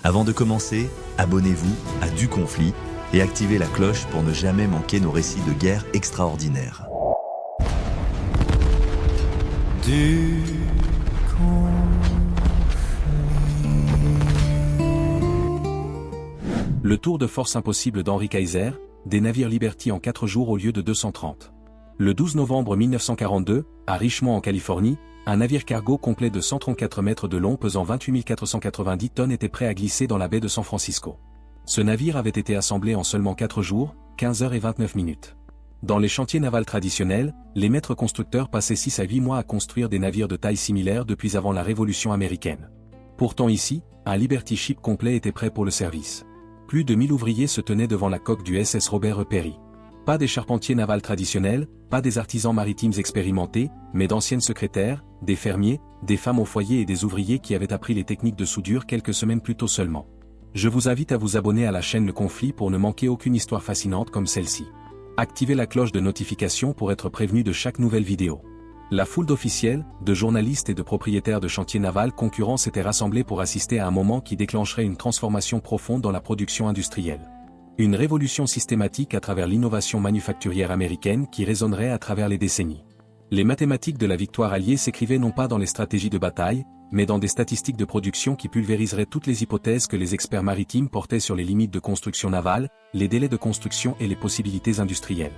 Avant de commencer, abonnez-vous à Du Conflit et activez la cloche pour ne jamais manquer nos récits de guerre extraordinaires. Du Le tour de force impossible d'Henry Kaiser, des navires Liberty en 4 jours au lieu de 230. Le 12 novembre 1942, à Richmond en Californie, un navire cargo complet de 134 mètres de long pesant 28 490 tonnes était prêt à glisser dans la baie de San Francisco. Ce navire avait été assemblé en seulement 4 jours, 15 heures et 29 minutes. Dans les chantiers navals traditionnels, les maîtres constructeurs passaient 6 à 8 mois à construire des navires de taille similaire depuis avant la Révolution américaine. Pourtant ici, un Liberty Ship complet était prêt pour le service. Plus de 1000 ouvriers se tenaient devant la coque du SS Robert E. Peary. Pas des charpentiers navals traditionnels, pas des artisans maritimes expérimentés, mais d'anciennes secrétaires, des fermiers, des femmes au foyer et des ouvriers qui avaient appris les techniques de soudure quelques semaines plus tôt seulement. Je vous invite à vous abonner à la chaîne Le Conflit pour ne manquer aucune histoire fascinante comme celle-ci. Activez la cloche de notification pour être prévenu de chaque nouvelle vidéo. La foule d'officiels, de journalistes et de propriétaires de chantiers navals concurrents s'était rassemblée pour assister à un moment qui déclencherait une transformation profonde dans la production industrielle. Une révolution systématique à travers l'innovation manufacturière américaine qui résonnerait à travers les décennies. Les mathématiques de la victoire alliée s'écrivaient non pas dans les stratégies de bataille, mais dans des statistiques de production qui pulvériseraient toutes les hypothèses que les experts maritimes portaient sur les limites de construction navale, les délais de construction et les possibilités industrielles.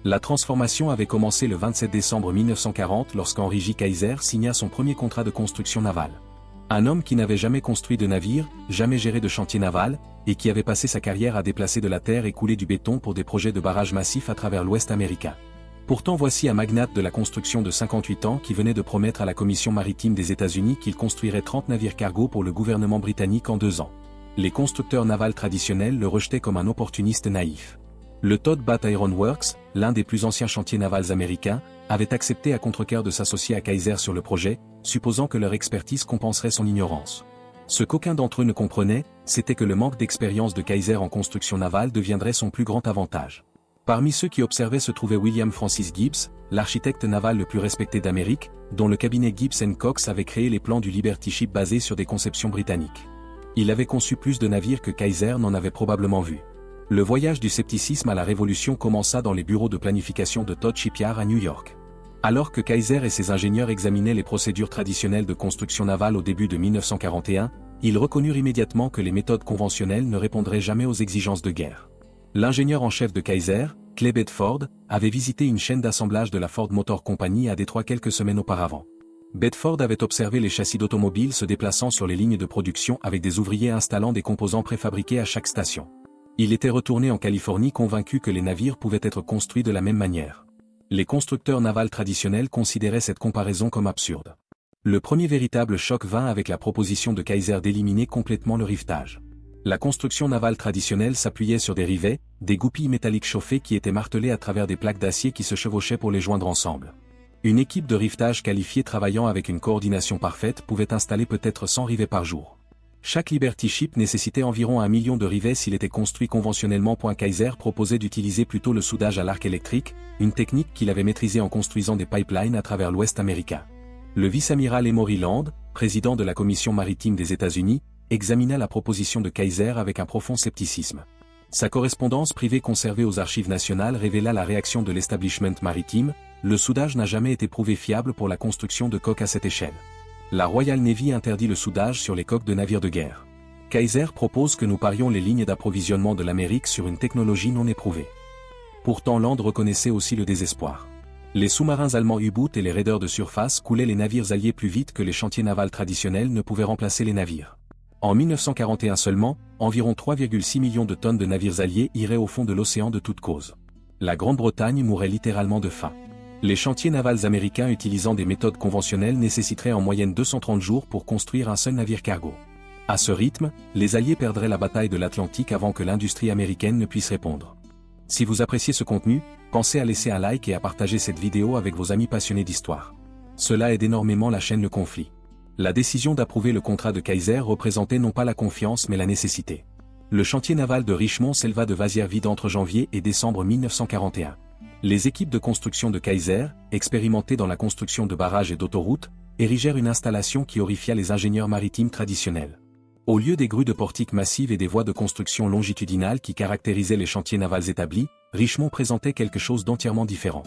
La transformation avait commencé le 27 décembre 1940 lorsqu'Henry J. Kaiser signa son premier contrat de construction navale. Un homme qui n'avait jamais construit de navire, jamais géré de chantier naval, et qui avait passé sa carrière à déplacer de la terre et couler du béton pour des projets de barrages massifs à travers l'Ouest américain. Pourtant voici un magnate de la construction de 58 ans qui venait de promettre à la Commission maritime des États-Unis qu'il construirait 30 navires cargo pour le gouvernement britannique en 2 ans. Les constructeurs navals traditionnels le rejetaient comme un opportuniste naïf. Le Todd Batt Iron Works, l'un des plus anciens chantiers navals américains, avait accepté à contre-cœur de s'associer à Kaiser sur le projet, supposant que leur expertise compenserait son ignorance. Ce qu'aucun d'entre eux ne comprenait, c'était que le manque d'expérience de Kaiser en construction navale deviendrait son plus grand avantage. Parmi ceux qui observaient se trouvait William Francis Gibbs, l'architecte naval le plus respecté d'Amérique, dont le cabinet Gibbs & Cox avait créé les plans du Liberty Ship basés sur des conceptions britanniques. Il avait conçu plus de navires que Kaiser n'en avait probablement vu. Le voyage du scepticisme à la Révolution commença dans les bureaux de planification de Todd Shipyard à New York. Alors que Kaiser et ses ingénieurs examinaient les procédures traditionnelles de construction navale au début de 1941, ils reconnurent immédiatement que les méthodes conventionnelles ne répondraient jamais aux exigences de guerre. L'ingénieur en chef de Kaiser, Clay Bedford, avait visité une chaîne d'assemblage de la Ford Motor Company à Détroit quelques semaines auparavant. Bedford avait observé les châssis d'automobiles se déplaçant sur les lignes de production avec des ouvriers installant des composants préfabriqués à chaque station. Il était retourné en Californie convaincu que les navires pouvaient être construits de la même manière. Les constructeurs navals traditionnels considéraient cette comparaison comme absurde. Le premier véritable choc vint avec la proposition de Kaiser d'éliminer complètement le rivetage. La construction navale traditionnelle s'appuyait sur des rivets, des goupilles métalliques chauffées qui étaient martelées à travers des plaques d'acier qui se chevauchaient pour les joindre ensemble. Une équipe de rivetage qualifiée travaillant avec une coordination parfaite pouvait installer peut-être 100 rivets par jour. Chaque Liberty Ship nécessitait environ 1 million de rivets s'il était construit conventionnellement. Kaiser proposait d'utiliser plutôt le soudage à l'arc électrique, une technique qu'il avait maîtrisée en construisant des pipelines à travers l'Ouest américain. Le vice-amiral Emory Land, président de la Commission maritime des États-Unis, examina la proposition de Kaiser avec un profond scepticisme. Sa correspondance privée conservée aux archives nationales révéla la réaction de l'establishment maritime: le soudage n'a jamais été prouvé fiable pour la construction de coques à cette échelle. La Royal Navy interdit le soudage sur les coques de navires de guerre. Kaiser propose que nous parions les lignes d'approvisionnement de l'Amérique sur une technologie non éprouvée. Pourtant Land reconnaissait aussi le désespoir. Les sous-marins allemands U-boot et les raiders de surface coulaient les navires alliés plus vite que les chantiers navals traditionnels ne pouvaient remplacer les navires. En 1941 seulement, environ 3,6 millions de tonnes de navires alliés iraient au fond de l'océan de toute cause. La Grande-Bretagne mourrait littéralement de faim. Les chantiers navals américains utilisant des méthodes conventionnelles nécessiteraient en moyenne 230 jours pour construire un seul navire cargo. À ce rythme, les Alliés perdraient la bataille de l'Atlantique avant que l'industrie américaine ne puisse répondre. Si vous appréciez ce contenu, pensez à laisser un like et à partager cette vidéo avec vos amis passionnés d'histoire. Cela aide énormément la chaîne Le Conflit. La décision d'approuver le contrat de Kaiser représentait non pas la confiance mais la nécessité. Le chantier naval de Richmond s'éleva de vasières vides entre janvier et décembre 1941. Les équipes de construction de Kaiser, expérimentées dans la construction de barrages et d'autoroutes, érigèrent une installation qui horrifia les ingénieurs maritimes traditionnels. Au lieu des grues de portique massives et des voies de construction longitudinales qui caractérisaient les chantiers navals établis, Richemont présentait quelque chose d'entièrement différent.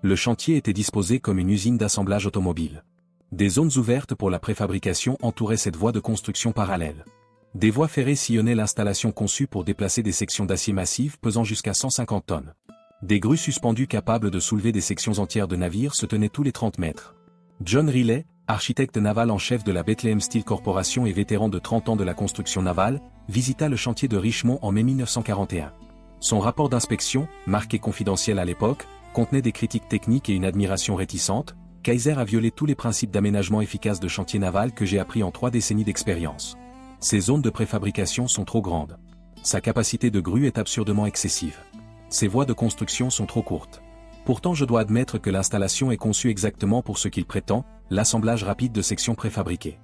Le chantier était disposé comme une usine d'assemblage automobile. Des zones ouvertes pour la préfabrication entouraient cette voie de construction parallèle. Des voies ferrées sillonnaient l'installation conçue pour déplacer des sections d'acier massif pesant jusqu'à 150 tonnes. Des grues suspendues capables de soulever des sections entières de navires se tenaient tous les 30 mètres. John Riley, architecte naval en chef de la Bethlehem Steel Corporation et vétéran de 30 ans de la construction navale, visita le chantier de Richemont en mai 1941. Son rapport d'inspection, marqué confidentiel à l'époque, contenait des critiques techniques et une admiration réticente. Kaiser a violé tous les principes d'aménagement efficace de chantier naval que j'ai appris en 3 décennies d'expérience. Ces zones de préfabrication sont trop grandes. Sa capacité de grue est absurdement excessive. Ses voies de construction sont trop courtes. Pourtant je dois admettre que l'installation est conçue exactement pour ce qu'il prétend, l'assemblage rapide de sections préfabriquées.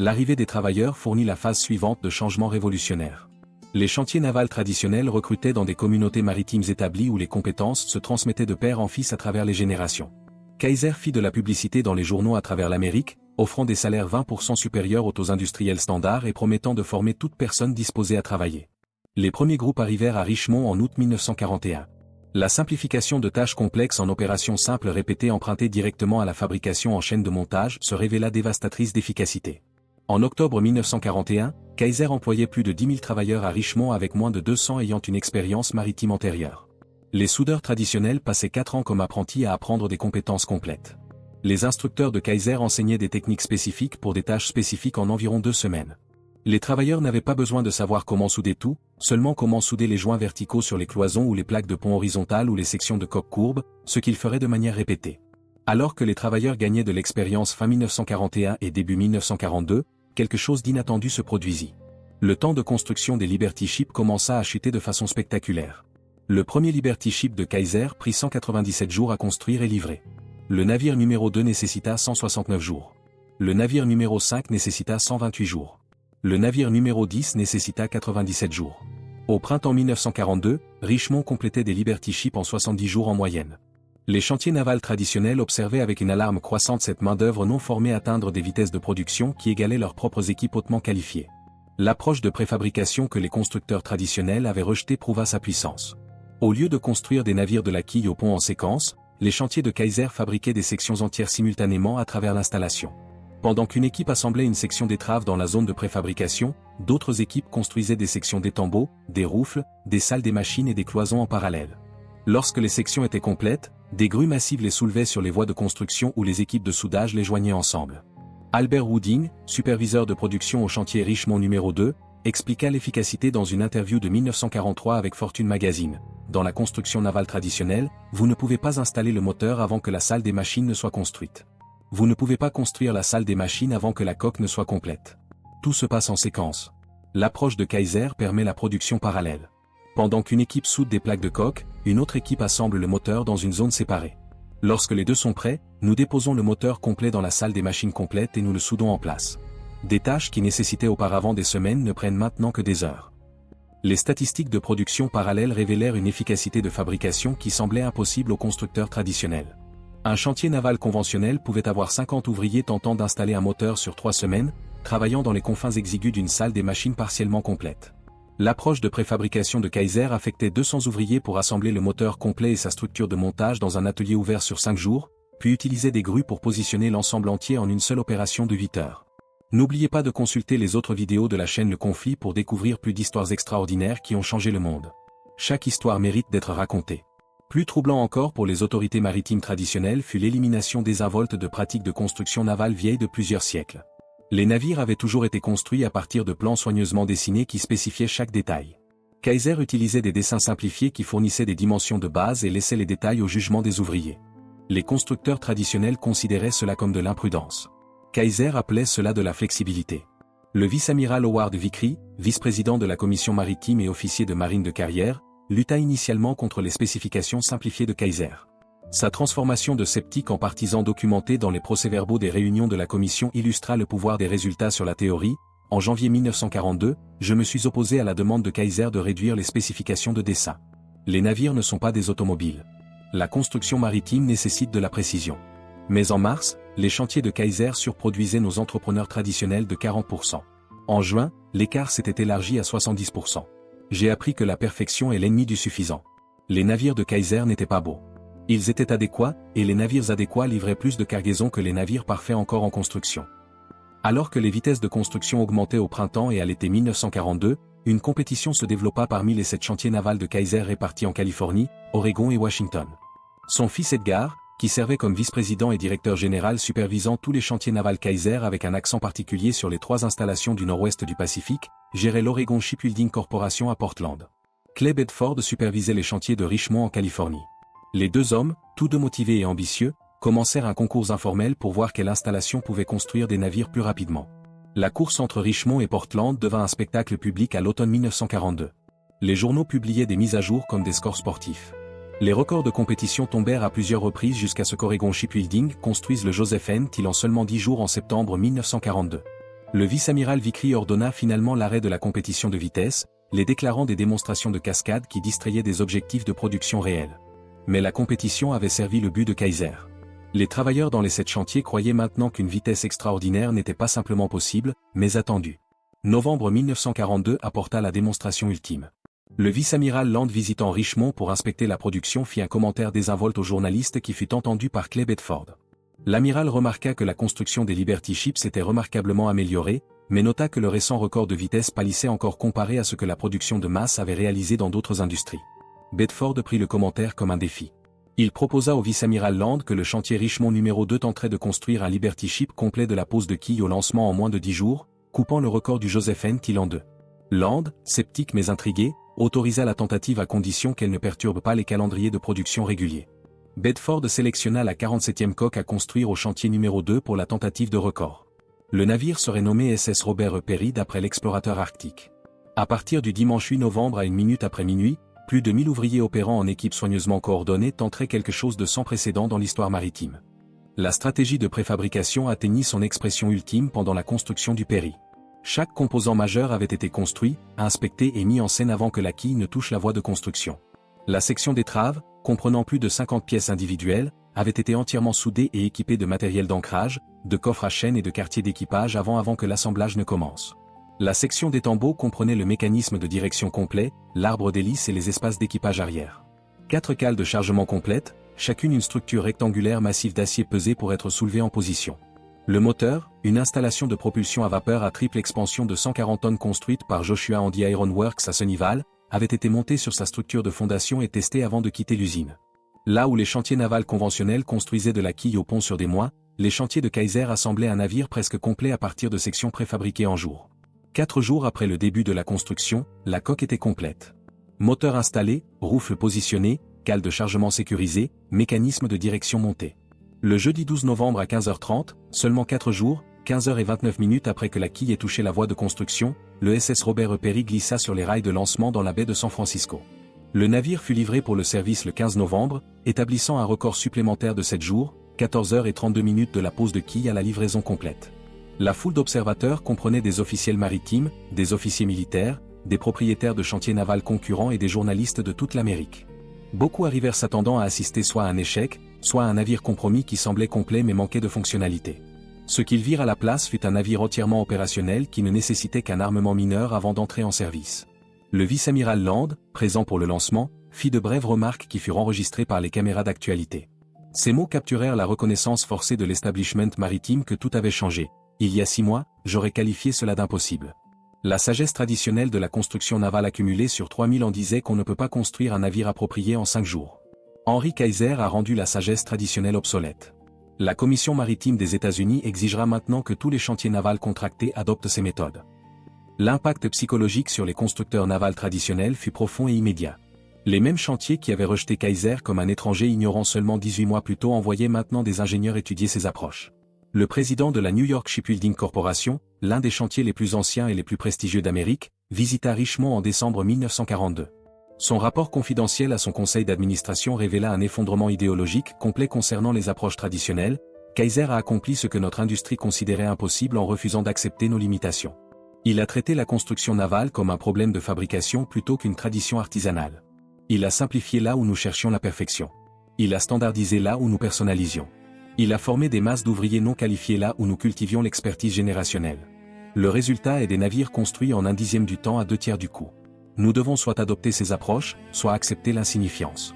L'arrivée des travailleurs fournit la phase suivante de changement révolutionnaire. Les chantiers navals traditionnels recrutaient dans des communautés maritimes établies où les compétences se transmettaient de père en fils à travers les générations. Kaiser fit de la publicité dans les journaux à travers l'Amérique, offrant des salaires 20% supérieurs aux taux industriels standards et promettant de former toute personne disposée à travailler. Les premiers groupes arrivèrent à Richemont en août 1941. La simplification de tâches complexes en opérations simples répétées empruntées directement à la fabrication en chaîne de montage se révéla dévastatrice d'efficacité. En octobre 1941, Kaiser employait plus de 10 000 travailleurs à Richemont avec moins de 200 ayant une expérience maritime antérieure. Les soudeurs traditionnels passaient 4 ans comme apprentis à apprendre des compétences complètes. Les instructeurs de Kaiser enseignaient des techniques spécifiques pour des tâches spécifiques en environ 2 semaines. Les travailleurs n'avaient pas besoin de savoir comment souder tout, seulement comment souder les joints verticaux sur les cloisons ou les plaques de pont horizontales ou les sections de coque courbe, ce qu'ils feraient de manière répétée. Alors que les travailleurs gagnaient de l'expérience fin 1941 et début 1942, quelque chose d'inattendu se produisit. Le temps de construction des Liberty Ships commença à chuter de façon spectaculaire. Le premier Liberty Ship de Kaiser prit 197 jours à construire et livrer. Le navire numéro 2 nécessita 169 jours. Le navire numéro 5 nécessita 128 jours. Le navire numéro 10 nécessita 97 jours. Au printemps 1942, Richemont complétait des Liberty Ships en 70 jours en moyenne. Les chantiers navals traditionnels observaient avec une alarme croissante cette main-d'œuvre non formée atteindre des vitesses de production qui égalaient leurs propres équipes hautement qualifiées. L'approche de préfabrication que les constructeurs traditionnels avaient rejetée prouva sa puissance. Au lieu de construire des navires de la quille au pont en séquence, les chantiers de Kaiser fabriquaient des sections entières simultanément à travers l'installation. Pendant qu'une équipe assemblait une section d'étrave dans la zone de préfabrication, d'autres équipes construisaient des sections d'étambeaux, des roufles, des salles des machines et des cloisons en parallèle. Lorsque les sections étaient complètes, des grues massives les soulevaient sur les voies de construction où les équipes de soudage les joignaient ensemble. Albert Wooding, superviseur de production au chantier Richemont numéro 2, expliqua l'efficacité dans une interview de 1943 avec Fortune Magazine. Dans la construction navale traditionnelle, vous ne pouvez pas installer le moteur avant que la salle des machines ne soit construite. Vous ne pouvez pas construire la salle des machines avant que la coque ne soit complète. Tout se passe en séquence. L'approche de Kaiser permet la production parallèle. Pendant qu'une équipe soude des plaques de coque, une autre équipe assemble le moteur dans une zone séparée. Lorsque les deux sont prêts, nous déposons le moteur complet dans la salle des machines complète et nous le soudons en place. Des tâches qui nécessitaient auparavant des semaines ne prennent maintenant que des heures. Les statistiques de production parallèle révélèrent une efficacité de fabrication qui semblait impossible aux constructeurs traditionnels. Un chantier naval conventionnel pouvait avoir 50 ouvriers tentant d'installer un moteur sur 3 semaines, travaillant dans les confins exigus d'une salle des machines partiellement complète. L'approche de préfabrication de Kaiser affectait 200 ouvriers pour assembler le moteur complet et sa structure de montage dans un atelier ouvert sur 5 jours, puis utilisait des grues pour positionner l'ensemble entier en une seule opération de 8 heures. N'oubliez pas de consulter les autres vidéos de la chaîne Le Conflit pour découvrir plus d'histoires extraordinaires qui ont changé le monde. Chaque histoire mérite d'être racontée. Plus troublant encore pour les autorités maritimes traditionnelles fut l'élimination désinvolte de pratiques de construction navale vieilles de plusieurs siècles. Les navires avaient toujours été construits à partir de plans soigneusement dessinés qui spécifiaient chaque détail. Kaiser utilisait des dessins simplifiés qui fournissaient des dimensions de base et laissaient les détails au jugement des ouvriers. Les constructeurs traditionnels considéraient cela comme de l'imprudence. Kaiser appelait cela de la flexibilité. Le vice-amiral Howard Vickery, vice-président de la commission maritime et officier de marine de carrière, lutta initialement contre les spécifications simplifiées de Kaiser. Sa transformation de sceptique en partisan documenté dans les procès-verbaux des réunions de la commission illustra le pouvoir des résultats sur la théorie. En janvier 1942, je me suis opposé à la demande de Kaiser de réduire les spécifications de dessin. Les navires ne sont pas des automobiles. La construction maritime nécessite de la précision. Mais en mars, les chantiers de Kaiser surproduisaient nos entrepreneurs traditionnels de 40%. En juin, l'écart s'était élargi à 70%. J'ai appris que la perfection est l'ennemi du suffisant. Les navires de Kaiser n'étaient pas beaux. Ils étaient adéquats, et les navires adéquats livraient plus de cargaisons que les navires parfaits encore en construction. Alors que les vitesses de construction augmentaient au printemps et à l'été 1942, une compétition se développa parmi les 7 chantiers navals de Kaiser répartis en Californie, Oregon et Washington. Son fils Edgar, qui servait comme vice-président et directeur général supervisant tous les chantiers navals Kaiser avec un accent particulier sur les 3 installations du nord-ouest du Pacifique, gérait l'Oregon Shipbuilding Corporation à Portland. Clay Bedford supervisait les chantiers de Richmond en Californie. Les 2 hommes, tous 2 motivés et ambitieux, commencèrent un concours informel pour voir quelle installation pouvait construire des navires plus rapidement. La course entre Richmond et Portland devint un spectacle public à l'automne 1942. Les journaux publiaient des mises à jour comme des scores sportifs. Les records de compétition tombèrent à plusieurs reprises jusqu'à ce qu'Oregon Shipbuilding construise le Joseph N. Till en seulement 10 jours en septembre 1942. Le vice-amiral Vickery ordonna finalement l'arrêt de la compétition de vitesse, les déclarant des démonstrations de cascade qui distrayaient des objectifs de production réels. Mais la compétition avait servi le but de Kaiser. Les travailleurs dans les 7 chantiers croyaient maintenant qu'une vitesse extraordinaire n'était pas simplement possible, mais attendue. Novembre 1942 apporta la démonstration ultime. Le vice-amiral Land visitant Richmond pour inspecter la production fit un commentaire désinvolte au journaliste qui fut entendu par Clay Bedford. L'amiral remarqua que la construction des Liberty Ships s'était remarquablement améliorée, mais nota que le récent record de vitesse pâlissait encore comparé à ce que la production de masse avait réalisé dans d'autres industries. Bedford prit le commentaire comme un défi. Il proposa au vice-amiral Land que le chantier Richmond numéro 2 tenterait de construire un Liberty Ship complet de la pose de quilles au lancement en moins de 10 jours, coupant le record du Joseph N. Till en 2. Land, sceptique mais intrigué, autorisa la tentative à condition qu'elle ne perturbe pas les calendriers de production réguliers. Bedford sélectionna la 47e coque à construire au chantier numéro 2 pour la tentative de record. Le navire serait nommé SS Robert E. Peary d'après l'explorateur arctique. À partir du dimanche 8 novembre à 1 minute après minuit, plus de 1000 ouvriers opérant en équipe soigneusement coordonnée tenteraient quelque chose de sans précédent dans l'histoire maritime. La stratégie de préfabrication atteignit son expression ultime pendant la construction du Peary. Chaque composant majeur avait été construit, inspecté et mis en scène avant que la quille ne touche la voie de construction. La section d'étrave, comprenant plus de 50 pièces individuelles, avait été entièrement soudée et équipée de matériel d'ancrage, de coffres à chaîne et de quartiers d'équipage avant que l'assemblage ne commence. La section des tambours comprenait le mécanisme de direction complet, l'arbre d'hélice et les espaces d'équipage arrière. 4 cales de chargement complètes, chacune une structure rectangulaire massive d'acier pesé pour être soulevée en position. Le moteur, une installation de propulsion à vapeur à triple expansion de 140 tonnes construite par Joshua Andy Iron Works à Sunnyvale, avait été monté sur sa structure de fondation et testé avant de quitter l'usine. Là où les chantiers navals conventionnels construisaient de la quille au pont sur des mois, les chantiers de Kaiser assemblaient un navire presque complet à partir de sections préfabriquées en jours. 4 jours après le début de la construction, la coque était complète. Moteur installé, roufle positionné, cale de chargement sécurisée, mécanisme de direction monté. Le jeudi 12 novembre à 15h30, seulement 4 jours, 15h29 après que la quille ait touché la voie de construction, le SS Robert E. Peary glissa sur les rails de lancement dans la baie de San Francisco. Le navire fut livré pour le service le 15 novembre, établissant un record supplémentaire de 7 jours, 14h32 de la pose de quille à la livraison complète. La foule d'observateurs comprenait des officiels maritimes, des officiers militaires, des propriétaires de chantiers navals concurrents et des journalistes de toute l'Amérique. Beaucoup arrivèrent s'attendant à assister soit à un échec, soit à un navire compromis qui semblait complet mais manquait de fonctionnalité. Ce qu'ils virent à la place fut un navire entièrement opérationnel qui ne nécessitait qu'un armement mineur avant d'entrer en service. Le vice-amiral Land, présent pour le lancement, fit de brèves remarques qui furent enregistrées par les caméras d'actualité. Ces mots capturèrent la reconnaissance forcée de l'establishment maritime que tout avait changé. Il y a 6 mois, j'aurais qualifié cela d'impossible. La sagesse traditionnelle de la construction navale accumulée sur 3000 ans disait qu'on ne peut pas construire un navire approprié en 5 jours. Henry Kaiser a rendu la sagesse traditionnelle obsolète. La Commission maritime des États-Unis exigera maintenant que tous les chantiers navals contractés adoptent ces méthodes. L'impact psychologique sur les constructeurs navals traditionnels fut profond et immédiat. Les mêmes chantiers qui avaient rejeté Kaiser comme un étranger ignorant seulement 18 mois plus tôt envoyaient maintenant des ingénieurs étudier ses approches. Le président de la New York Shipbuilding Corporation, l'un des chantiers les plus anciens et les plus prestigieux d'Amérique, visita Richmond en décembre 1942. Son rapport confidentiel à son conseil d'administration révéla un effondrement idéologique complet concernant les approches traditionnelles. Kaiser a accompli ce que notre industrie considérait impossible en refusant d'accepter nos limitations. Il a traité la construction navale comme un problème de fabrication plutôt qu'une tradition artisanale. Il a simplifié là où nous cherchions la perfection. Il a standardisé là où nous personnalisions. Il a formé des masses d'ouvriers non qualifiés là où nous cultivions l'expertise générationnelle. Le résultat est des navires construits en 1/10 du temps à 2/3 du coût. Nous devons soit adopter ces approches, soit accepter l'insignifiance.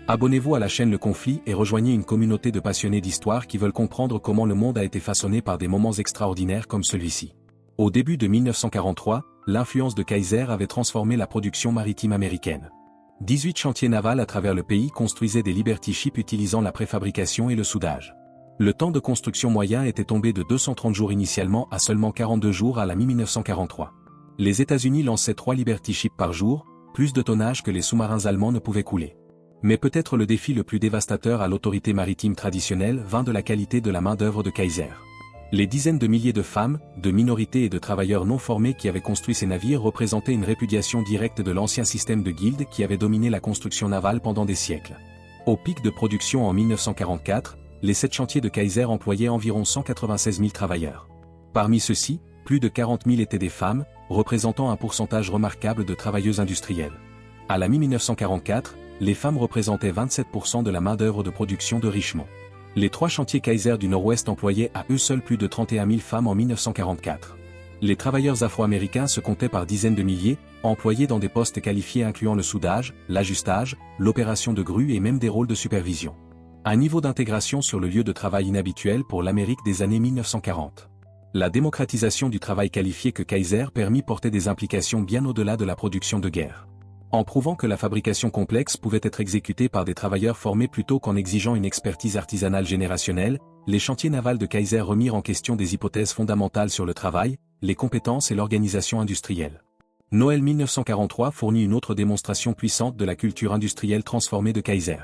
Abonnez-vous à la chaîne Le Conflit et rejoignez une communauté de passionnés d'histoire qui veulent comprendre comment le monde a été façonné par des moments extraordinaires comme celui-ci. Au début de 1943, l'influence de Kaiser avait transformé la production maritime américaine. 18 chantiers navals à travers le pays construisaient des Liberty Ships utilisant la préfabrication et le soudage. Le temps de construction moyen était tombé de 230 jours initialement à seulement 42 jours à la mi-1943. Les États-Unis lançaient 3 Liberty Ships par jour, plus de tonnage que les sous-marins allemands ne pouvaient couler. Mais peut-être le défi le plus dévastateur à l'autorité maritime traditionnelle vint de la qualité de la main-d'œuvre de Kaiser. Les dizaines de milliers de femmes, de minorités et de travailleurs non formés qui avaient construit ces navires représentaient une répudiation directe de l'ancien système de guildes qui avait dominé la construction navale pendant des siècles. Au pic de production en 1944, les 7 chantiers de Kaiser employaient environ 196 000 travailleurs. Parmi ceux-ci, plus de 40 000 étaient des femmes, représentant un pourcentage remarquable de travailleuses industrielles. À la mi-1944, les femmes représentaient 27% de la main-d'œuvre de production de Richemont. Les 3 chantiers Kaiser du Nord-Ouest employaient à eux seuls plus de 31 000 femmes en 1944. Les travailleurs afro-américains se comptaient par dizaines de milliers, employés dans des postes qualifiés incluant le soudage, l'ajustage, l'opération de grue et même des rôles de supervision. Un niveau d'intégration sur le lieu de travail inhabituel pour l'Amérique des années 1940. La démocratisation du travail qualifié que Kaiser permit portait des implications bien au-delà de la production de guerre. En prouvant que la fabrication complexe pouvait être exécutée par des travailleurs formés plutôt qu'en exigeant une expertise artisanale générationnelle, les chantiers navals de Kaiser remirent en question des hypothèses fondamentales sur le travail, les compétences et l'organisation industrielle. Noël 1943 fournit une autre démonstration puissante de la culture industrielle transformée de Kaiser.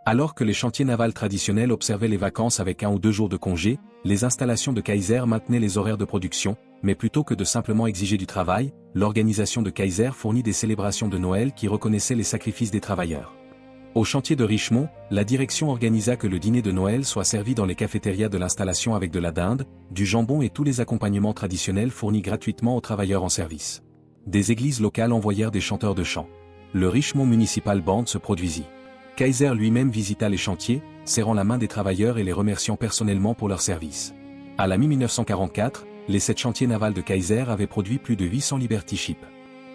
Alors que les chantiers navals traditionnels observaient les vacances avec 1 ou 2 jours de congé, les installations de Kaiser maintenaient les horaires de production, mais plutôt que de simplement exiger du travail, l'organisation de Kaiser fournit des célébrations de Noël qui reconnaissaient les sacrifices des travailleurs. Au chantier de Richemont, la direction organisa que le dîner de Noël soit servi dans les cafétérias de l'installation avec de la dinde, du jambon et tous les accompagnements traditionnels fournis gratuitement aux travailleurs en service. Des églises locales envoyèrent des chanteurs de chant. Le Richemont Municipal Band se produisit. Kaiser lui-même visita les chantiers, serrant la main des travailleurs et les remerciant personnellement pour leur service. À la mi-1944, les 7 chantiers navals de Kaiser avaient produit plus de 800 Liberty Ships.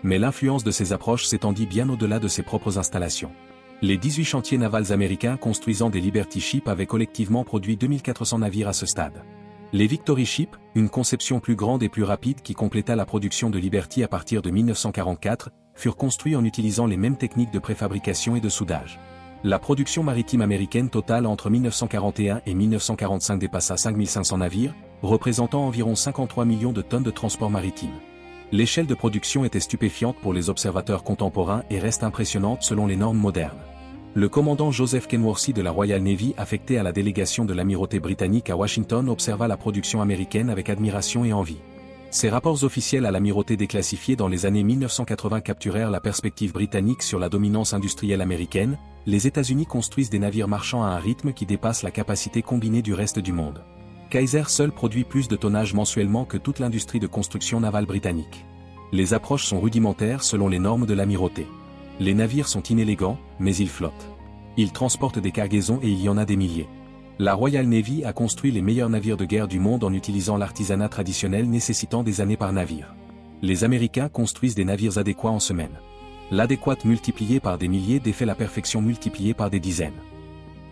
Mais l'influence de ces approches s'étendit bien au-delà de ses propres installations. Les 18 chantiers navals américains construisant des Liberty Ships avaient collectivement produit 2400 navires à ce stade. Les Victory Ships, une conception plus grande et plus rapide qui compléta la production de Liberty à partir de 1944, furent construits en utilisant les mêmes techniques de préfabrication et de soudage. La production maritime américaine totale entre 1941 et 1945 dépassa 5500 navires, représentant environ 53 millions de tonnes de transport maritime. L'échelle de production était stupéfiante pour les observateurs contemporains et reste impressionnante selon les normes modernes. Le commandant Joseph Kenworthy de la Royal Navy affecté à la délégation de l'amirauté britannique à Washington observa la production américaine avec admiration et envie. Ces rapports officiels à l'amirauté déclassifiés dans les années 1980 capturèrent la perspective britannique sur la dominance industrielle américaine. Les États-Unis construisent des navires marchands à un rythme qui dépasse la capacité combinée du reste du monde. Kaiser seul produit plus de tonnage mensuellement que toute l'industrie de construction navale britannique. Les approches sont rudimentaires selon les normes de l'amirauté. Les navires sont inélégants, mais ils flottent. Ils transportent des cargaisons et il y en a des milliers. La Royal Navy a construit les meilleurs navires de guerre du monde en utilisant l'artisanat traditionnel nécessitant des années par navire. Les Américains construisent des navires adéquats en semaine. L'adéquate multipliée par des milliers défait la perfection multipliée par des dizaines.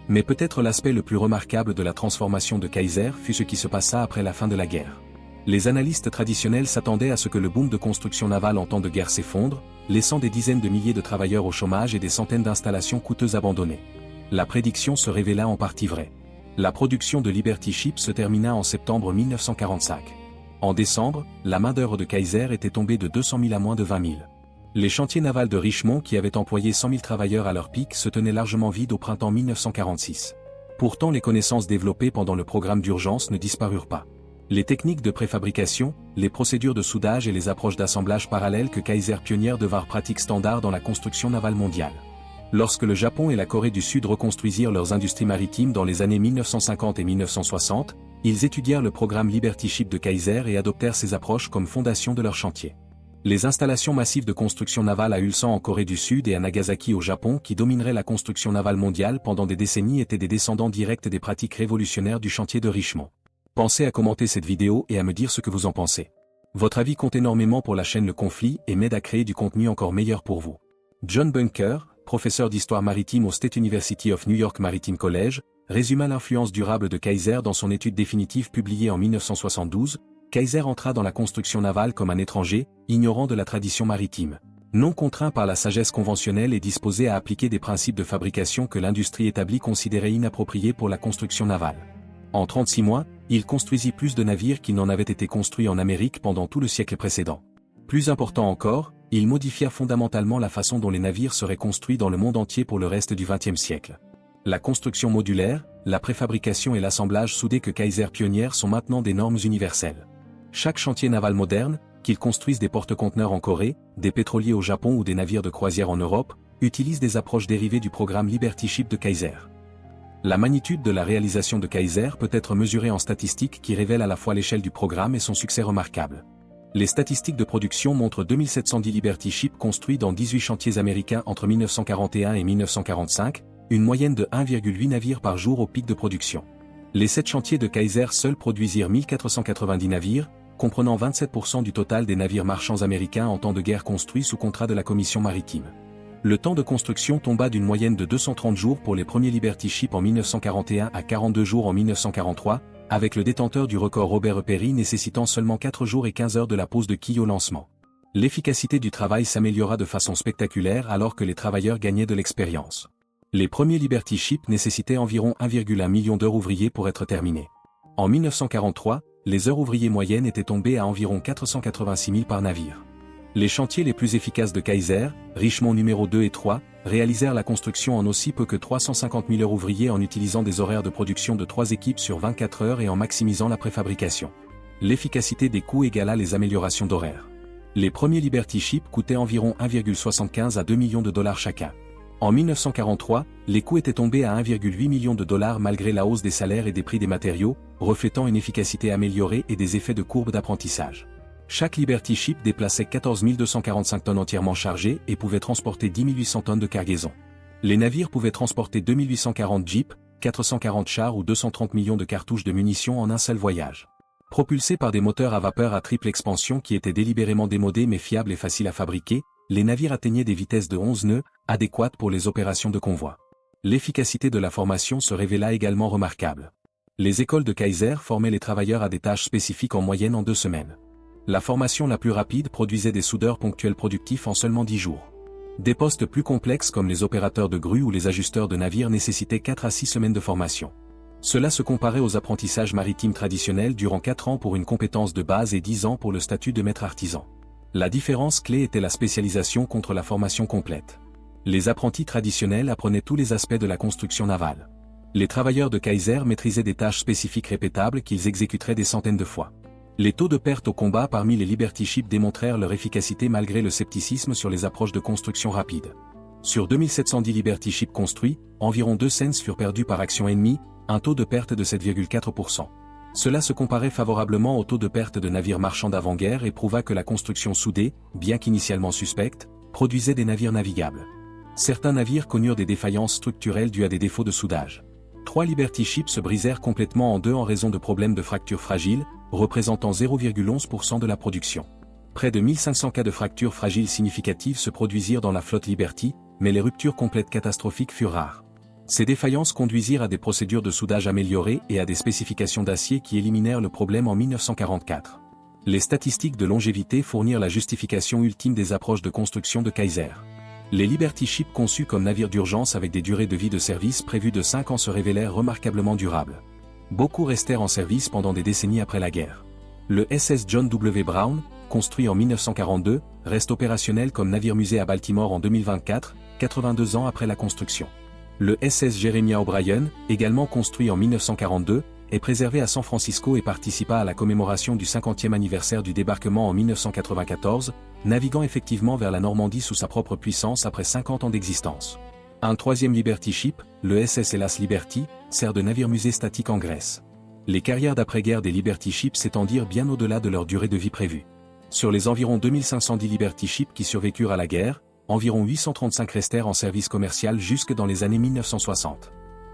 Mais peut-être l'aspect le plus remarquable de la transformation de Kaiser fut ce qui se passa après la fin de la guerre. Les analystes traditionnels s'attendaient à ce que le boom de construction navale en temps de guerre s'effondre, laissant des dizaines de milliers de travailleurs au chômage et des centaines d'installations coûteuses abandonnées. La prédiction se révéla en partie vraie. La production de Liberty Ships se termina en septembre 1945. En décembre, la main-d'œuvre de Kaiser était tombée de 200 000 à moins de 20 000. Les chantiers navals de Richemont qui avaient employé 100 000 travailleurs à leur pic se tenaient largement vides au printemps 1946. Pourtant les connaissances développées pendant le programme d'urgence ne disparurent pas. Les techniques de préfabrication, les procédures de soudage et les approches d'assemblage parallèles que Kaiser pionnière devinrent pratiques standards dans la construction navale mondiale. Lorsque le Japon et la Corée du Sud reconstruisirent leurs industries maritimes dans les années 1950 et 1960, ils étudièrent le programme Liberty Ship de Kaiser et adoptèrent ces approches comme fondation de leur chantier. Les installations massives de construction navale à Ulsan en Corée du Sud et à Nagasaki au Japon qui domineraient la construction navale mondiale pendant des décennies étaient des descendants directs des pratiques révolutionnaires du chantier de Richemont. Pensez à commenter cette vidéo et à me dire ce que vous en pensez. Votre avis compte énormément pour la chaîne Le Conflit et m'aide à créer du contenu encore meilleur pour vous. John Bunker, professeur d'histoire maritime au State University of New York Maritime College, résuma l'influence durable de Kaiser dans son étude définitive publiée en 1972. Kaiser entra dans la construction navale comme un étranger, ignorant de la tradition maritime. Non contraint par la sagesse conventionnelle et disposé à appliquer des principes de fabrication que l'industrie établie considérait inappropriés pour la construction navale. En 36 mois, il construisit plus de navires qu'il n'en avait été construits en Amérique pendant tout le siècle précédent. Plus important encore, il modifia fondamentalement la façon dont les navires seraient construits dans le monde entier pour le reste du XXe siècle. La construction modulaire, la préfabrication et l'assemblage soudé que Kaiser pionnière sont maintenant des normes universelles. Chaque chantier naval moderne, qu'il construise des porte-conteneurs en Corée, des pétroliers au Japon ou des navires de croisière en Europe, utilise des approches dérivées du programme Liberty Ship de Kaiser. La magnitude de la réalisation de Kaiser peut être mesurée en statistiques qui révèlent à la fois l'échelle du programme et son succès remarquable. Les statistiques de production montrent 2710 Liberty Ship construits dans 18 chantiers américains entre 1941 et 1945, une moyenne de 1,8 navires par jour au pic de production. Les 7 chantiers de Kaiser seuls produisirent 1490 navires, comprenant 27% du total des navires marchands américains en temps de guerre construits sous contrat de la Commission maritime. Le temps de construction tomba d'une moyenne de 230 jours pour les premiers Liberty Ship en 1941 à 42 jours en 1943, avec le détenteur du record Robert E. Peary nécessitant seulement 4 jours et 15 heures de la pose de quille au lancement. L'efficacité du travail s'améliora de façon spectaculaire alors que les travailleurs gagnaient de l'expérience. Les premiers Liberty Ship nécessitaient environ 1,1 million d'heures ouvriers pour être terminés. En 1943, les heures ouvriers moyennes étaient tombées à environ 486 000 par navire. Les chantiers les plus efficaces de Kaiser, Richmond numéro 2 et 3, réalisèrent la construction en aussi peu que 350 000 heures ouvriers en utilisant des horaires de production de 3 équipes sur 24 heures et en maximisant la préfabrication. L'efficacité des coûts égala les améliorations d'horaires. Les premiers Liberty Ship coûtaient environ 1,75 à 2 millions de dollars chacun. En 1943, les coûts étaient tombés à 1,8 million de dollars malgré la hausse des salaires et des prix des matériaux, reflétant une efficacité améliorée et des effets de courbe d'apprentissage. Chaque Liberty Ship déplaçait 14 245 tonnes entièrement chargées et pouvait transporter 10 800 tonnes de cargaison. Les navires pouvaient transporter 2840 jeeps, 440 chars ou 230 millions de cartouches de munitions en un seul voyage. Propulsés par des moteurs à vapeur à triple expansion qui étaient délibérément démodés mais fiables et faciles à fabriquer, les navires atteignaient des vitesses de 11 nœuds, adéquates pour les opérations de convoi. L'efficacité de la formation se révéla également remarquable. Les écoles de Kaiser formaient les travailleurs à des tâches spécifiques en moyenne en 2 semaines. La formation la plus rapide produisait des soudeurs ponctuels productifs en seulement 10 jours. Des postes plus complexes comme les opérateurs de grue ou les ajusteurs de navires nécessitaient 4 à 6 semaines de formation. Cela se comparait aux apprentissages maritimes traditionnels durant 4 ans pour une compétence de base et 10 ans pour le statut de maître artisan. La différence clé était la spécialisation contre la formation complète. Les apprentis traditionnels apprenaient tous les aspects de la construction navale. Les travailleurs de Kaiser maîtrisaient des tâches spécifiques répétables qu'ils exécuteraient des centaines de fois. Les taux de perte au combat parmi les Liberty Ship démontrèrent leur efficacité malgré le scepticisme sur les approches de construction rapide. Sur 2710 Liberty Ship construits, environ 2 cents furent perdus par action ennemie, un taux de perte de 7,4%. Cela se comparait favorablement au taux de perte de navires marchands d'avant-guerre et prouva que la construction soudée, bien qu'initialement suspecte, produisait des navires navigables. Certains navires connurent des défaillances structurelles dues à des défauts de soudage. 3 Liberty Ship se brisèrent complètement en deux en raison de problèmes de fractures fragiles, représentant 0,11% de la production. Près de 1500 cas de fractures fragiles significatives se produisirent dans la flotte Liberty, mais les ruptures complètes catastrophiques furent rares. Ces défaillances conduisirent à des procédures de soudage améliorées et à des spécifications d'acier qui éliminèrent le problème en 1944. Les statistiques de longévité fournirent la justification ultime des approches de construction de Kaiser. Les Liberty Ship conçus comme navires d'urgence avec des durées de vie de service prévues de 5 ans se révélèrent remarquablement durables. Beaucoup restèrent en service pendant des décennies après la guerre. Le SS John W. Brown, construit en 1942, reste opérationnel comme navire-musée à Baltimore en 2024, 82 ans après la construction. Le SS Jeremiah O'Brien, également construit en 1942, est préservé à San Francisco et participa à la commémoration du 50e anniversaire du débarquement en 1994, naviguant effectivement vers la Normandie sous sa propre puissance après 50 ans d'existence. Un troisième Liberty Ship, le SS Hellas Liberty, sert de navire-musée statique en Grèce. Les carrières d'après-guerre des Liberty Ship s'étendirent bien au-delà de leur durée de vie prévue. Sur les environ 2510 Liberty Ship qui survécurent à la guerre, environ 835 restèrent en service commercial jusque dans les années 1960.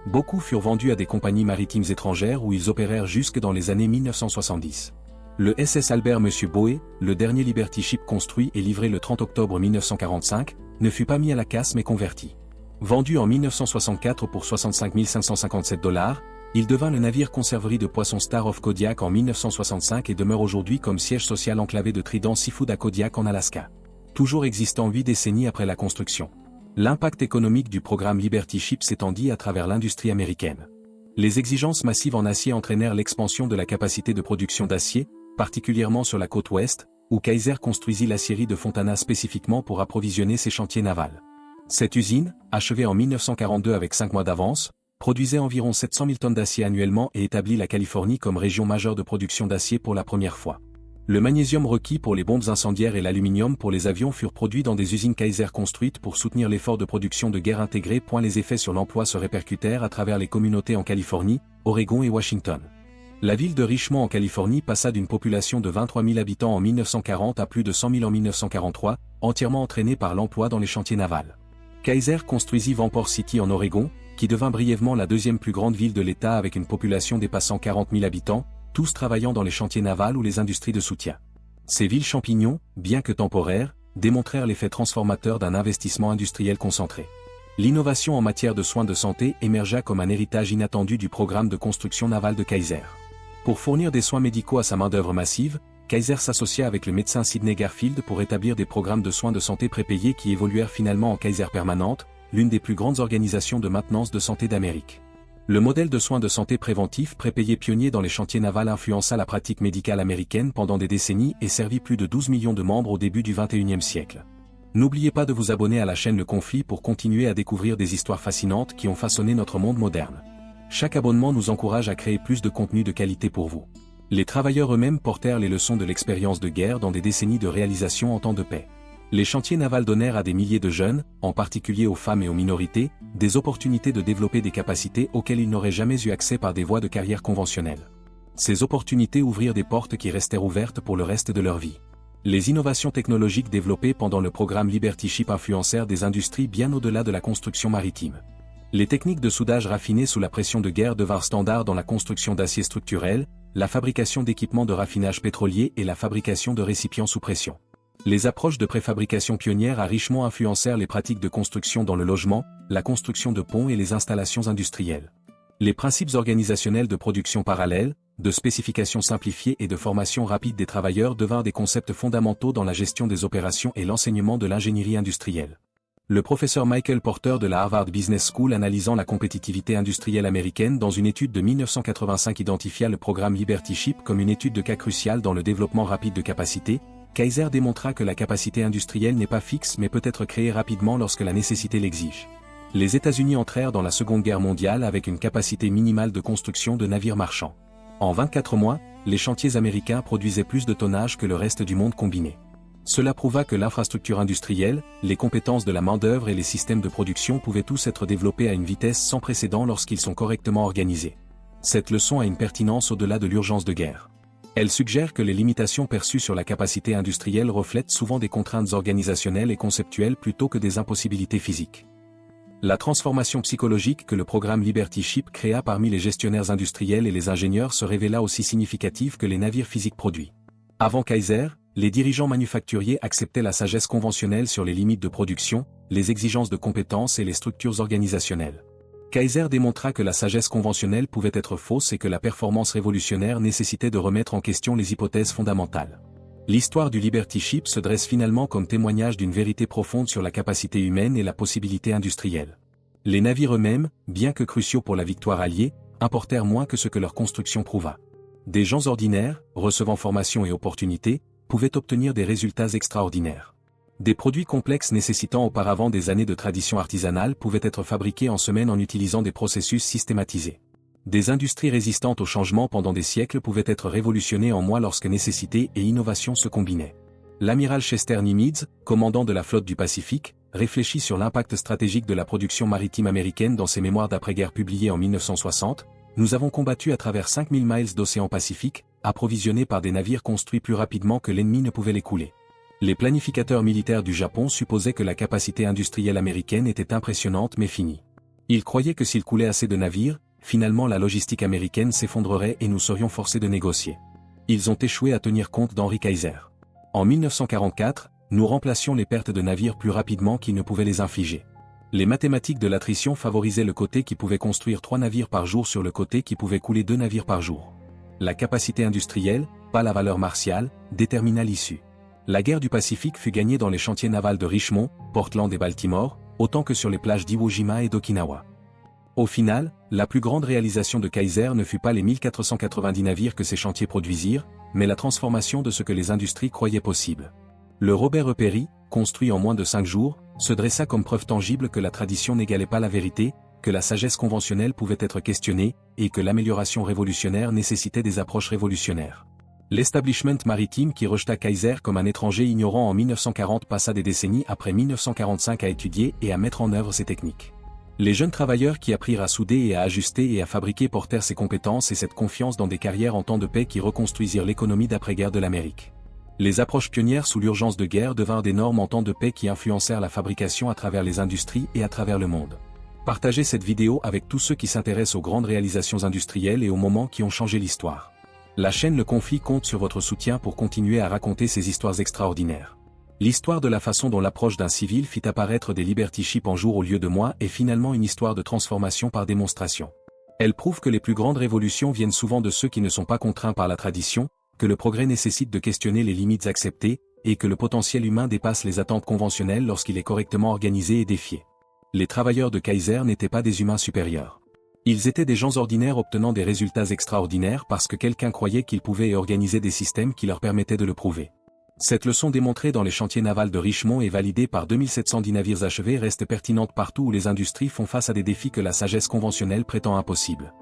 Beaucoup furent vendus à des compagnies maritimes étrangères où ils opérèrent jusque dans les années 1970. Le SS Albert Monsieur Boé, le dernier Liberty Ship construit et livré le 30 octobre 1945, ne fut pas mis à la casse mais converti. Vendu en 1964 pour 65 557 $, il devint le navire conserverie de poissons Star of Kodiak en 1965 et demeure aujourd'hui comme siège social enclavé de Trident Seafood à Kodiak en Alaska. Toujours existant 8 décennies après la construction. L'impact économique du programme Liberty Ship s'étendit à travers l'industrie américaine. Les exigences massives en acier entraînèrent l'expansion de la capacité de production d'acier, particulièrement sur la côte ouest, où Kaiser construisit l'acierie de Fontana spécifiquement pour approvisionner ses chantiers navals. Cette usine, achevée en 1942 avec 5 mois d'avance, produisait environ 700 000 tonnes d'acier annuellement et établit la Californie comme région majeure de production d'acier pour la première fois. Le magnésium requis pour les bombes incendiaires et l'aluminium pour les avions furent produits dans des usines Kaiser construites pour soutenir l'effort de production de guerre intégré. Les effets sur l'emploi se répercutèrent à travers les communautés en Californie, Oregon et Washington. La ville de Richmond en Californie passa d'une population de 23 000 habitants en 1940 à plus de 100 000 en 1943, entièrement entraînée par l'emploi dans les chantiers navals. Kaiser construisit Vanport City en Oregon, qui devint brièvement la deuxième plus grande ville de l'État avec une population dépassant 40 000 habitants, tous travaillant dans les chantiers navals ou les industries de soutien. Ces villes champignons, bien que temporaires, démontrèrent l'effet transformateur d'un investissement industriel concentré. L'innovation en matière de soins de santé émergea comme un héritage inattendu du programme de construction navale de Kaiser. Pour fournir des soins médicaux à sa main-d'œuvre massive, Kaiser s'associa avec le médecin Sidney Garfield pour établir des programmes de soins de santé prépayés qui évoluèrent finalement en Kaiser Permanente, l'une des plus grandes organisations de maintenance de santé d'Amérique. Le modèle de soins de santé préventifs prépayés pionnier dans les chantiers navals influença la pratique médicale américaine pendant des décennies et servit plus de 12 millions de membres au début du XXIe siècle. N'oubliez pas de vous abonner à la chaîne Le Conflit pour continuer à découvrir des histoires fascinantes qui ont façonné notre monde moderne. Chaque abonnement nous encourage à créer plus de contenu de qualité pour vous. Les travailleurs eux-mêmes portèrent les leçons de l'expérience de guerre dans des décennies de réalisation en temps de paix. Les chantiers navals donnèrent à des milliers de jeunes, en particulier aux femmes et aux minorités, des opportunités de développer des capacités auxquelles ils n'auraient jamais eu accès par des voies de carrière conventionnelles. Ces opportunités ouvrirent des portes qui restèrent ouvertes pour le reste de leur vie. Les innovations technologiques développées pendant le programme Liberty Ship influencèrent des industries bien au-delà de la construction maritime. Les techniques de soudage raffinées sous la pression de guerre devinrent standards dans la construction d'acier structurel, la fabrication d'équipements de raffinage pétrolier et la fabrication de récipients sous pression. Les approches de préfabrication pionnières à Richmond influencèrent les pratiques de construction dans le logement, la construction de ponts et les installations industrielles. Les principes organisationnels de production parallèle, de spécification simplifiée et de formation rapide des travailleurs devinrent des concepts fondamentaux dans la gestion des opérations et l'enseignement de l'ingénierie industrielle. Le professeur Michael Porter de la Harvard Business School analysant la compétitivité industrielle américaine dans une étude de 1985 identifia le programme Liberty Ship comme une étude de cas cruciale dans le développement rapide de capacités. Kaiser démontra que la capacité industrielle n'est pas fixe mais peut être créée rapidement lorsque la nécessité l'exige. Les États-Unis entrèrent dans la Seconde Guerre mondiale avec une capacité minimale de construction de navires marchands. En 24 mois, les chantiers américains produisaient plus de tonnage que le reste du monde combiné. Cela prouva que l'infrastructure industrielle, les compétences de la main-d'œuvre et les systèmes de production pouvaient tous être développés à une vitesse sans précédent lorsqu'ils sont correctement organisés. Cette leçon a une pertinence au-delà de l'urgence de guerre. Elle suggère que les limitations perçues sur la capacité industrielle reflètent souvent des contraintes organisationnelles et conceptuelles plutôt que des impossibilités physiques. La transformation psychologique que le programme Liberty Ship créa parmi les gestionnaires industriels et les ingénieurs se révéla aussi significative que les navires physiques produits. Avant Kaiser, les dirigeants manufacturiers acceptaient la sagesse conventionnelle sur les limites de production, les exigences de compétences et les structures organisationnelles. Kaiser démontra que la sagesse conventionnelle pouvait être fausse et que la performance révolutionnaire nécessitait de remettre en question les hypothèses fondamentales. L'histoire du Liberty Ship se dresse finalement comme témoignage d'une vérité profonde sur la capacité humaine et la possibilité industrielle. Les navires eux-mêmes, bien que cruciaux pour la victoire alliée, importèrent moins que ce que leur construction prouva. Des gens ordinaires, recevant formation et opportunités, pouvaient obtenir des résultats extraordinaires. Des produits complexes nécessitant auparavant des années de tradition artisanale pouvaient être fabriqués en semaines en utilisant des processus systématisés. Des industries résistantes au changement pendant des siècles pouvaient être révolutionnées en mois lorsque nécessité et innovation se combinaient. L'amiral Chester Nimitz, commandant de la flotte du Pacifique, réfléchit sur l'impact stratégique de la production maritime américaine dans ses mémoires d'après-guerre publiés en 1960. Nous avons combattu à travers 5000 miles d'océan Pacifique, approvisionnés par des navires construits plus rapidement que l'ennemi ne pouvait les couler. Les planificateurs militaires du Japon supposaient que la capacité industrielle américaine était impressionnante mais finie. Ils croyaient que s'il coulait assez de navires, finalement la logistique américaine s'effondrerait et nous serions forcés de négocier. Ils ont échoué à tenir compte d'Henry Kaiser. En 1944, nous remplacions les pertes de navires plus rapidement qu'ils ne pouvaient les infliger. Les mathématiques de l'attrition favorisaient le côté qui pouvait construire 3 navires par jour sur le côté qui pouvait couler 2 navires par jour. La capacité industrielle, pas la valeur martiale, détermina l'issue. La guerre du Pacifique fut gagnée dans les chantiers navals de Richmond, Portland et Baltimore, autant que sur les plages d'Iwo Jima et d'Okinawa. Au final, la plus grande réalisation de Kaiser ne fut pas les 1490 navires que ces chantiers produisirent, mais la transformation de ce que les industries croyaient possible. Le Robert E. Peary, construit en moins de 5 jours, se dressa comme preuve tangible que la tradition n'égalait pas la vérité, que la sagesse conventionnelle pouvait être questionnée, et que l'amélioration révolutionnaire nécessitait des approches révolutionnaires. L'establishment maritime qui rejeta Kaiser comme un étranger ignorant en 1940 passa des décennies après 1945 à étudier et à mettre en œuvre ces techniques. Les jeunes travailleurs qui apprirent à souder et à ajuster et à fabriquer portèrent ces compétences et cette confiance dans des carrières en temps de paix qui reconstruisirent l'économie d'après-guerre de l'Amérique. Les approches pionnières sous l'urgence de guerre devinrent des normes en temps de paix qui influencèrent la fabrication à travers les industries et à travers le monde. Partagez cette vidéo avec tous ceux qui s'intéressent aux grandes réalisations industrielles et aux moments qui ont changé l'histoire. La chaîne Le Conflit compte sur votre soutien pour continuer à raconter ces histoires extraordinaires. L'histoire de la façon dont l'approche d'un civil fit apparaître des liberty ships en jour au lieu de mois est finalement une histoire de transformation par démonstration. Elle prouve que les plus grandes révolutions viennent souvent de ceux qui ne sont pas contraints par la tradition, que le progrès nécessite de questionner les limites acceptées, et que le potentiel humain dépasse les attentes conventionnelles lorsqu'il est correctement organisé et défié. Les travailleurs de Kaiser n'étaient pas des humains supérieurs. Ils étaient des gens ordinaires obtenant des résultats extraordinaires parce que quelqu'un croyait qu'ils pouvaient organiser des systèmes qui leur permettaient de le prouver. Cette leçon démontrée dans les chantiers navals de Richmond et validée par 2710 navires achevés reste pertinente partout où les industries font face à des défis que la sagesse conventionnelle prétend impossibles.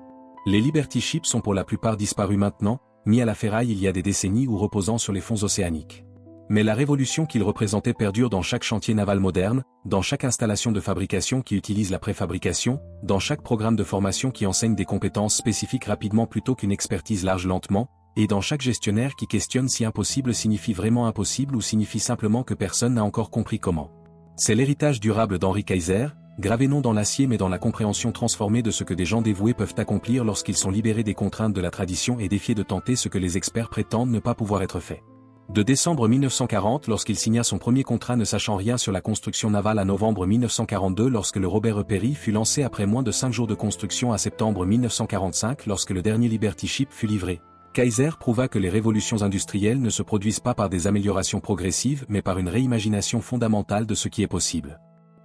Les Liberty Ships sont pour la plupart disparus maintenant, mis à la ferraille il y a des décennies ou reposant sur les fonds océaniques. Mais la révolution qu'ils représentaient perdure dans chaque chantier naval moderne, dans chaque installation de fabrication qui utilise la préfabrication, dans chaque programme de formation qui enseigne des compétences spécifiques rapidement plutôt qu'une expertise large lentement, et dans chaque gestionnaire qui questionne si impossible signifie vraiment impossible ou signifie simplement que personne n'a encore compris comment. C'est l'héritage durable d'Henry Kaiser, gravé non dans l'acier mais dans la compréhension transformée de ce que des gens dévoués peuvent accomplir lorsqu'ils sont libérés des contraintes de la tradition et défiés de tenter ce que les experts prétendent ne pas pouvoir être fait. De décembre 1940 lorsqu'il signa son premier contrat ne sachant rien sur la construction navale à novembre 1942 lorsque le Robert E. Peary fut lancé après moins de 5 jours de construction à septembre 1945 lorsque le dernier Liberty Ship fut livré. Kaiser prouva que les révolutions industrielles ne se produisent pas par des améliorations progressives mais par une réimagination fondamentale de ce qui est possible.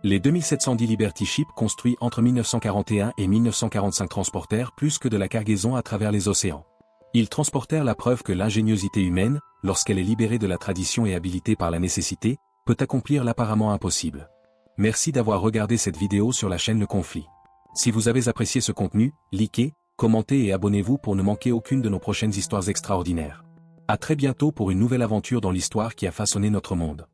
Les 2710 Liberty Ships construits entre 1941 et 1945 transportèrent plus que de la cargaison à travers les océans. Ils transportèrent la preuve que l'ingéniosité humaine, lorsqu'elle est libérée de la tradition et habilitée par la nécessité, peut accomplir l'apparemment impossible. Merci d'avoir regardé cette vidéo sur la chaîne Le Conflit. Si vous avez apprécié ce contenu, likez, commentez et abonnez-vous pour ne manquer aucune de nos prochaines histoires extraordinaires. À très bientôt pour une nouvelle aventure dans l'histoire qui a façonné notre monde.